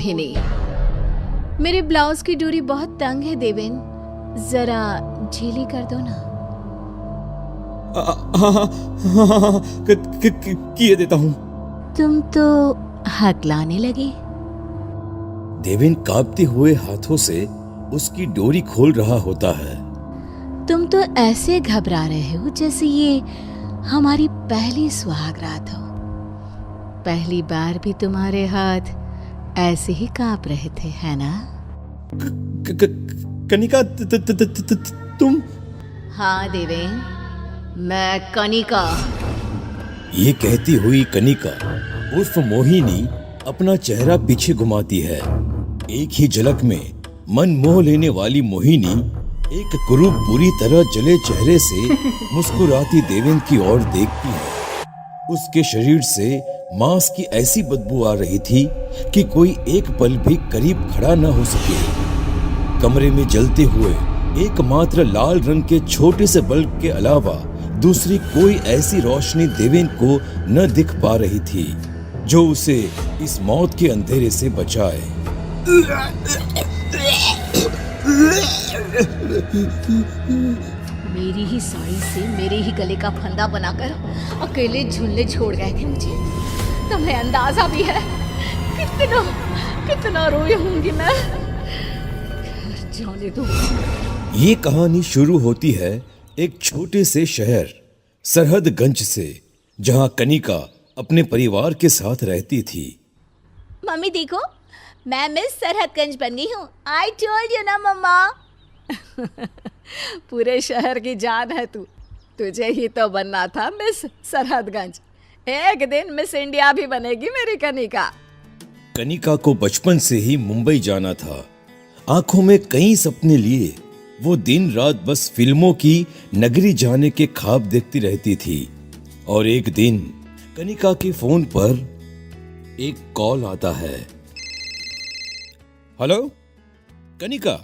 ही नहीं। मेरे ब्लाउज की डोरी बहुत तंग है देवेन, जरा ढीली कर दो ना। हाँ, किए देता हूँ। तुम तो हकलाने लगे। देवेन कांपते हुए हाथों से उसकी डोरी खोल रहा होता है। तुम तो ऐसे घबरा रहे हो जैसे ये हमारी पहली सुहागरात हो। पहली बार भी तुम्हारे हाथ ऐसे ही कांप रहे थे, है ना? कनिका, तुम? हाँ देवेन, मैं कनिका। ये कहती हुई कनिका उर्फ मोहिनी अपना चेहरा पीछे घुमाती है। एक ही झलक में मन मोह लेने वाली मोहिनी एक कुरूप बुरी तरह जले चेहरे से मुस्कुराती देवेन की ओर देखती है। उसके शरीर से मांस की ऐसी बदबू आ रही थी कि कोई एक पल भी करीब खड़ा न हो सके। कमरे में जलते हुए एकमात्र लाल रंग के छोटे से बल्ब के अलावा दूसरी कोई ऐसी रोशनी देवेन को न दिख पा रही थी जो उसे इस मौत के अंधेरे से बचाए। मेरी ही साड़ी से मेरे ही गले का फंदा बनाकर अकेले झूलने छोड़ गए थे मुझे। तुम्हें अंदाजा भी है कितना कितना रोई होंगी मैं। जाने दो। ये कहानी शुरू होती है एक छोटे से शहर सरहदगंज से, जहां कनिका अपने परिवार के साथ रहती थी। मम्मी देखो, मैं मिस सरहदगंज बन गई हूँ। आई टोल्ड यू ना मम्मा। पूरे शहर की जान है तू। तुझे ही तो बनना था मिस सरहदगंज। एक दिन मिस इंडिया भी बनेगी मेरी कनिका। कनिका को बचपन से ही मुंबई जाना था। आंखों में कई सपने लिए वो दिन रात बस फिल्मों की नगरी जाने के ख्वाब देखती रहती थी। और एक दिन कनिका के फोन पर एक कॉल आता है। हेलो कनिका,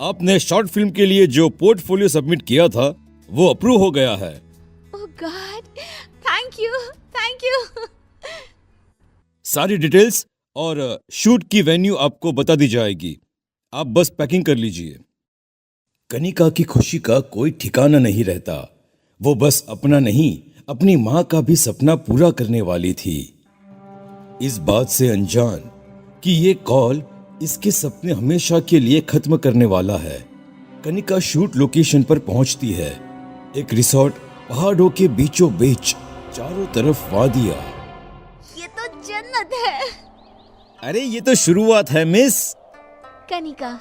आपने शॉर्ट फिल्म के लिए जो पोर्टफोलियो सबमिट किया था वो अप्रूव हो गया है। Oh god, thank you thank you. सारी डिटेल्स और शूट की वेन्यू आपको बता दी जाएगी। आप बस पैकिंग कर लीजिए। कनिका की खुशी का कोई ठिकाना नहीं रहता। वो बस अपना नहीं, अपनी मां का भी सपना पूरा करने वाली थी। इस बात से अनजान कि ये कॉल इसके सपने हमेशा के लिए खत्म करने वाला है, कनिका शूट लोकेशन पर पहुंचती है। एक रिसोर्ट पहाड़ों के बीचों बीच, चारों तरफ वादियां। ये तो जन्नत है। अरे ये तो शुरुआत है मिस। कनिका।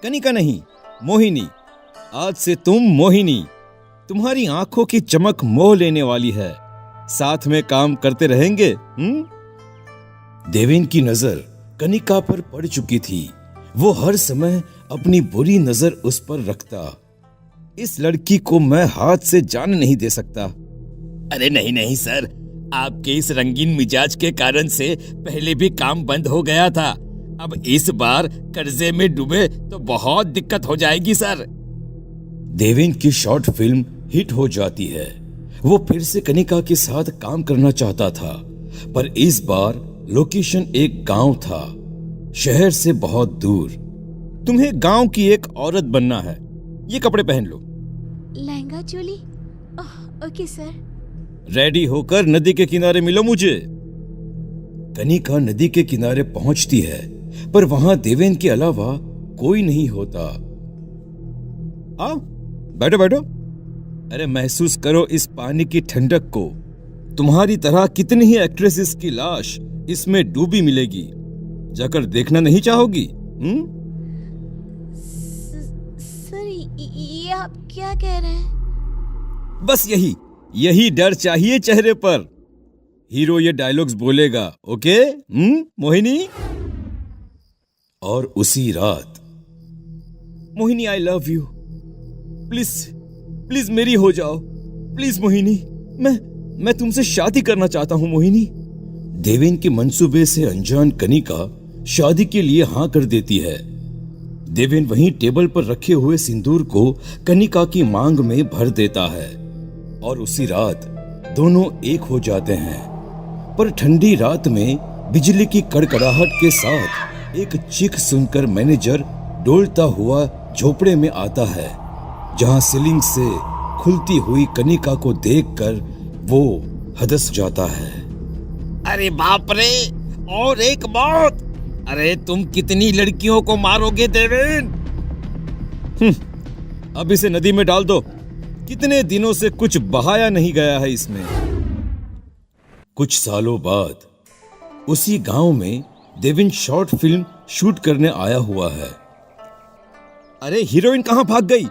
कनिका नहीं, मोहिनी। आज से तुम मोहिनी। तुम्हारी आंखों की चमक मोह लेने वाली है। साथ में काम करते रहेंगे। देवेन की नजर कनिका पर पड़ चुकी थी। वो हर समय अपनी बुरी नजर उस पर रखता। इस लड़की को मैं हाथ से जाने नहीं दे सकता। अरे नहीं नहीं सर, आपके इस रंगीन मिजाज के कारण से पहले भी काम बंद हो गया था। अब इस बार कर्जे में डूबे तो बहुत दिक्कत हो जाएगी सर। देवेन की शॉर्ट फिल्म हिट हो जाती है। वो फिर से कनिका के साथ काम करना चाहता था, पर इस बार लोकेशन एक गांव था, शहर से बहुत दूर। तुम्हें गांव की एक औरत बनना है। ये कपड़े पहन लो। Lehenga choli. Okay sir. Ready होकर नदी के किनारे मिलो मुझे। कनिका नदी के किनारे पहुंचती है, पर वहां देवेन के अलावा कोई नहीं होता। आओ बैठो बैठो। अरे महसूस करो इस पानी की ठंडक को। तुम्हारी तरह कितनी ही एक्ट्रेसेस की लाश इसमें डूबी मिलेगी। जाकर देखना नहीं चाहोगी? सर ये आप क्या कह रहे हैं? बस यही डर चाहिए चेहरे पर। हीरो ये डायलॉग्स बोलेगा। ओके मोहिनी। और उसी रात, Mohini I love you, please please मेरी हो जाओ, प्लीज मोहिनी, मैं तुमसे शादी करना चाहता हूं मोहिनी। देवेन के मंसूबे से अनजान कनिका शादी के लिए हां कर देती है। देवेन वहीं टेबल पर रखे हुए सिंदूर को कनिका की मांग में भर देता है और उसी रात दोनों एक हो जाते हैं। पर ठंडी रात में बिजली की कड़कड़ाहट के साथ एक चीख सुनकर मैनेजर डोलता हुआ झोपड़े में आता है, जहां सीलिंग से खुलती हुई कनिका को देखकर वो हदस जाता है। अरे बाप रे, और एक मौत! अरे तुम कितनी लड़कियों को मारोगे देवेन? अब इसे नदी में डाल दो। कितने दिनों से कुछ बहाया नहीं गया है इसमें। कुछ सालों बाद उसी गांव में देवेन शॉर्ट फिल्म शूट करने आया हुआ है। अरे हीरोइन कहां भाग गई?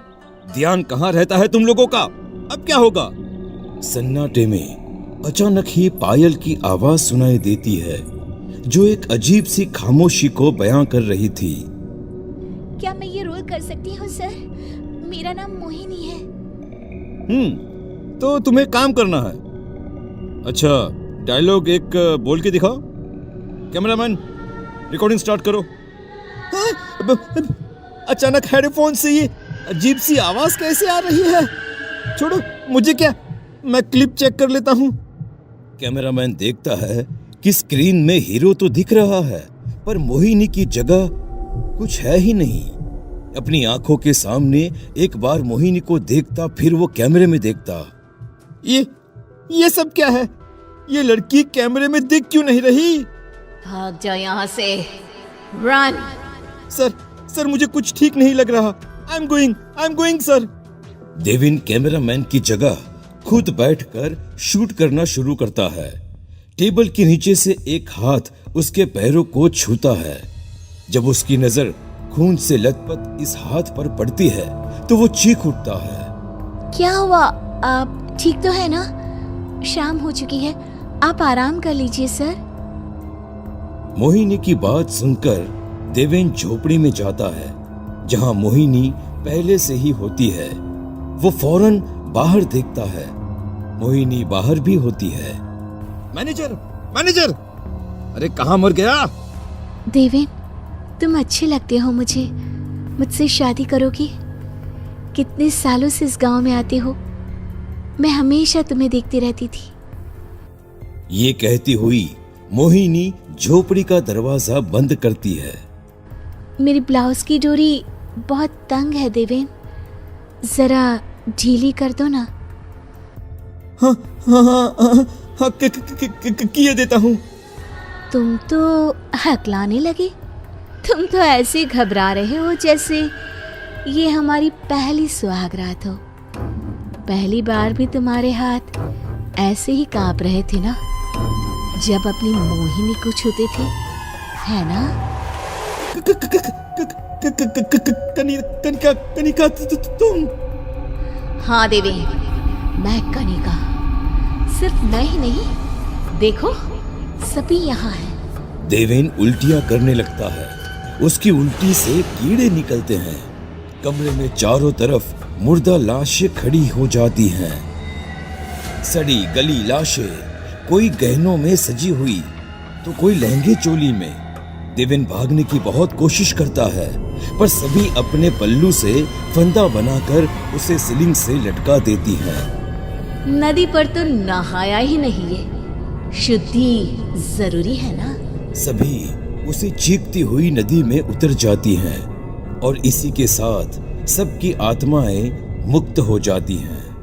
ध्यान कहां रहता है तुम लोगों का? अब क्या होगा? सन्नाटे में अचानक ही पायल की आवाज सुनाई देती है, जो एक अजीब सी खामोशी को बयां कर रही थी। क्या मैं ये रोल कर सकती हूँ सर? मेरा नाम मोहिनी है। तो तुम्हें काम करना है। अच्छा, डायलॉग एक बोल के दिखाओ। कैमरामैन, रिकॉर्डिंग स्टार्ट करो। अचानक हेडफोन से ये अजीब सी आवाज कैसे आ रही है? छोड़ो, मुझे क्या, मैं क्लिप चेक कर लेता हूँ। कैमरामैन देखता है कि स्क्रीन में हीरो तो दिख रहा है, पर मोहिनी की जगह कुछ है ही नहीं। अपनी आंखों के सामने एक बार मोहिनी को देखता, फिर वो कैमरे में देखता। ये सब क्या है? ये लड़की कैमरे में दिख क्यों नहीं रही? भाग जाओ यहाँ से। रन। सर मुझे कुछ ठीक नहीं लग रहा। I am going sir. Deven cameraman की जगह खुद बैठकर शूट करना शुरू करता है। टेबल के नीचे से एक हाथ उसके पैरों को छूता है। जब उसकी नजर खून से लथपथ इस हाथ पर पड़ती है तो वो चीख उठता है। क्या हुआ? आप ठीक तो है ना? शाम हो चुकी है, आप आराम कर लीजिए सर। मोहिनी की बात सुनकर देवेन झोपड़ी में जाता है, जहां मोहिनी पहले से ही होती है। वो फौरन बाहर देखता है। मोहिनी बाहर भी होती है। मैनेजर, अरे कहां मर गया? देवेन, तुम अच्छे लगते हो मुझे। मुझसे शादी करोगी? कितने सालों से इस गांव में आते हो, मैं हमेशा तुम्हें देखती रहती थी। ये कहती हुई मोहिनी झोपड़ी का दरवाजा बंद करती है। मेरी ब्लाउज की डोरी बहुत तंग है देवेन, जरा ढीली कर दो ना। हाँ, किए देता हूँ। तुम तो हकलाने लगे। तुम तो ऐसे घबरा रहे हो जैसे ये हमारी पहली सुहागरात हो। पहली बार भी तुम्हारे हाथ ऐसे ही कांप रहे थे ना, जब अपनी मोहिनी को छूते थे, है ना? कनिका, तुम? हाँ देवेन, मैं कनिका। सिर्फ मैं ही नहीं, देखो सभी यहाँ है। देवेन उल्टियां करने लगता है। उसकी उल्टी से कीड़े निकलते हैं। कमरे में चारों तरफ मुर्दा लाशें खड़ी हो जाती हैं। सड़ी गली लाशें, कोई गहनों में सजी हुई तो कोई लहंगे चोली में। देवेन भागने की बहुत कोशिश करता है, पर सभी अपने पल्लू से फंदा बनाकर उसे सीलिंग से लटका देती हैं। नदी पर तो नहाया ही नहीं है, शुद्धि जरूरी है ना? सभी उसे चीखती हुई नदी में उतर जाती हैं और इसी के साथ सबकी आत्माएं मुक्त हो जाती हैं।